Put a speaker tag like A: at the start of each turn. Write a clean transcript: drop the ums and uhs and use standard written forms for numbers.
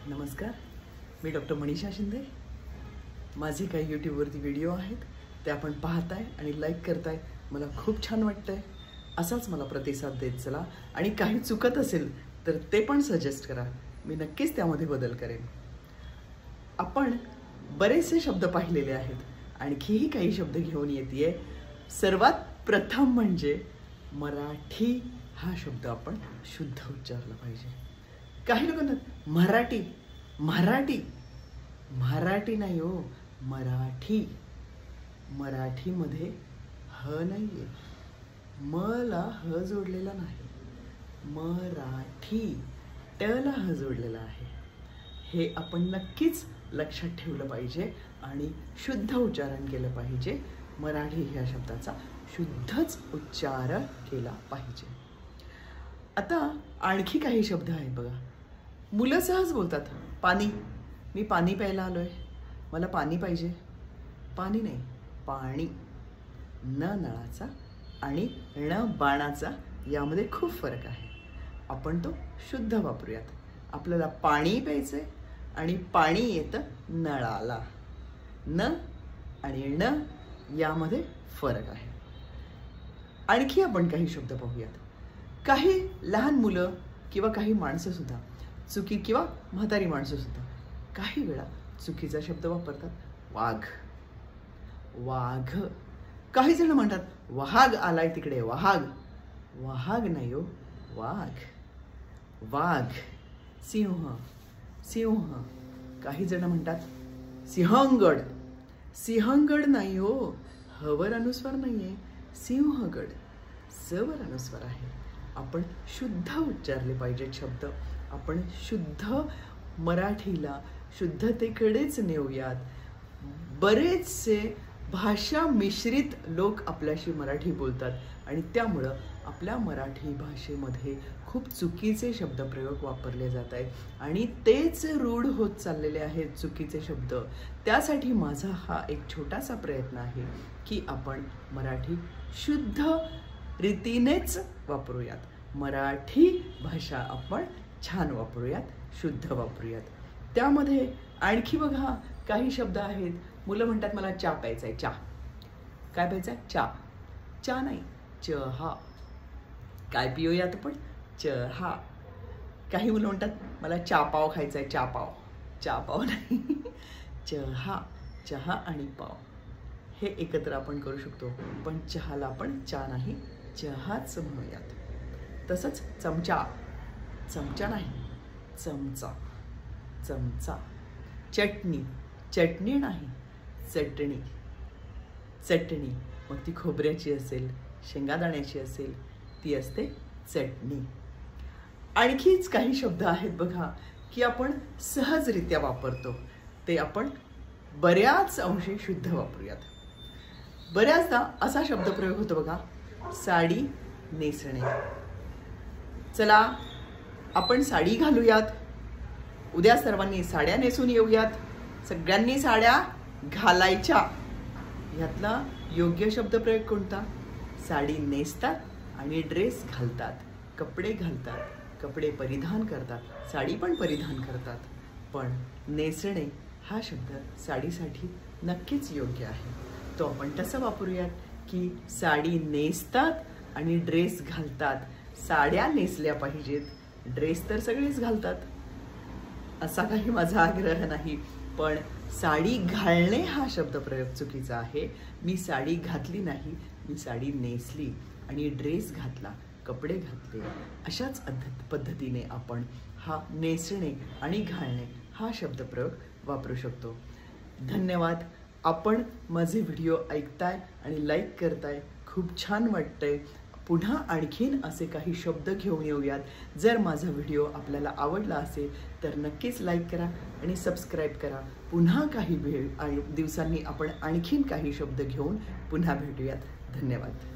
A: नमस्कार, मी डॉक्टर मनीषा शिंदे। माझे काही यूट्यूबवरती व्हिडिओ आहेत ते आपण पाहताय आणि लाईक करताय। मला खूप छान वाटतंय। असाच मला प्रतिसाद देत चला आणि काही चुकत असेल तर ते पण सजेस्ट करा, मी नक्कीच त्यामध्ये बदल करेन। आपण बरेचसे शब्द पाहिलेले आहेत, आणखीही काही शब्द घेऊन येतेय। सर्वात प्रथम म्हणजे मराठी हा शब्द आपण शुद्ध उच्चारला पाहिजे। काही लोकांना मराठी मराठी मराठी नाही हो, मराठी। मराठीमध्ये ह नाहीये, म ला ह जोडलेला नाही, मराठी ट ला ह जोडलेला आहे। हे आपण नक्कीच लक्षात ठेवलं पाहिजे आणि शुद्ध उच्चारण केलं पाहिजे। मराठी ह्या शब्दाचा शुद्धच उच्चार केला पाहिजे। आता आणखी काही शब्द आहेत बघा, मुलं सहज बोलतात पाणी, मी पाणी प्यायला आलोय, मला पाणी पाहिजे। पाणी नाही, पाणी। न नळाचा आणि ण बाणाचा यामध्ये खूप फरक आहे, आपण तो शुद्ध वापरूयात। आपल्याला पाणी प्यायचंय आणि पाणी येतं नळाला। न आणि ण यामध्ये फरक आहे। आणखी आपण काही शब्द पाहूयात। काही लहान मुलं किंवा काही माणसं सुद्धा चुकी किंवा म्हातारी माणसं सुद्धा काही वेळा चुकीचा शब्द वापरतात, वाघ वाघ। काही जण म्हणतात वाघ आलाय तिकडे, वाघ। वाघ नाही हो, वाघ वाघ। सिंह सिंह। काही जण म्हणतात सिंहगड, सिंहगड नाही हो, हवर अनुस्वार नाहीये, सिंहगड सवर अनुस्वार आहे। आपण शुद्ध उच्चारले पाहिजेत शब्द। आपण शुद्ध मराठीला शुद्धतेकडेच नेऊयात। बरेचसे भाषा मिश्रित लोक आपल्याशी मराठी बोलतात आणि त्यामुळं आपल्या मराठी भाषेमध्ये खूप चुकीचे शब्दप्रयोग वापरले जात आहेत आणि तेच रूढ होत चाललेले आहेत चुकीचे शब्द। त्यासाठी माझा हा एक छोटासा प्रयत्न आहे की आपण मराठी शुद्ध रीतीनेच वापरूयात। मराठी भाषा आपण छान वापरूयात, शुद्ध वापरूयात। त्यामध्ये आणखी बघा काही शब्द आहेत, मुलं म्हणतात मला चहा प्यायचा आहे, चहा। काय प्यायचा आहे? चहा। चहा नाही, चहा। काय पिऊयात आपण? चहा। काही मुलं म्हणतात मला चहा पाव खायचा आहे, चहा पाव। चहा पाव नाही, चहा। चहा आणि पाव हे एकत्र आपण करू शकतो, पण चहाला आपण चहा नाही, चहाच म्हणूयात। तसंच चमचा, चमचा नाही, चमचा चमचा। चटणी, चटणी नाही, चटणी चटणी। मग ती खोबऱ्याची असेल, शेंगादाण्याची असेल, ती असते चटणी। आणखीच काही शब्द आहेत बघा की आपण सहजरित्या वापरतो, ते आपण बऱ्याच अंशी शुद्ध वापरूयात। बऱ्याचदा असा शब्दप्रयोग होतो बघा, साडी नेसणे। चला आपण साडी घालूयात, उद्या सर्वांनी साड्या नेसून येऊयात, सगळ्यांनी साड्या घालायच्या। ह्यातला योग्य शब्दप्रयोग कोणता? साडी नेसतात आणि ड्रेस घालतात, कपडे घालतात, कपडे परिधान करतात, साडी पण परिधान करतात। पण नेसणे हा शब्द साडीसाठी नक्कीच योग्य आहे, तो आपण तसं वापरूयात की साडी नेसतात आणि ड्रेस घालतात। साड्या नेसल्या पाहिजेत, ड्रेस तर सगळेच घालतात असा काही माझा आग्रह नाही, पण साडी घालणे हा शब्दप्रयोग चुकीचा आहे। मी साडी घातली नाही, मी साडी नेसली आणि ड्रेस घातला, कपडे घातले। अशाच पद्धतीने आपण हा नेसणे आणि घालणे हा शब्दप्रयोग वापरू शकतो। धन्यवाद। आपण माझे व्हिडिओ ऐकताय आणि लाईक करताय, खूप छान वाटतंय। पुन्हा आणखीन असे काही शब्द घेऊन येऊयात। जर माझा व्हिडिओ आपल्याला आवडला असेल तर नक्कीच लाईक करा आणि सबस्क्राईब करा। पुन्हा काही दिवसांनी आपण आणखीन काही शब्द घेऊन पुन्हा भेटूयात। धन्यवाद।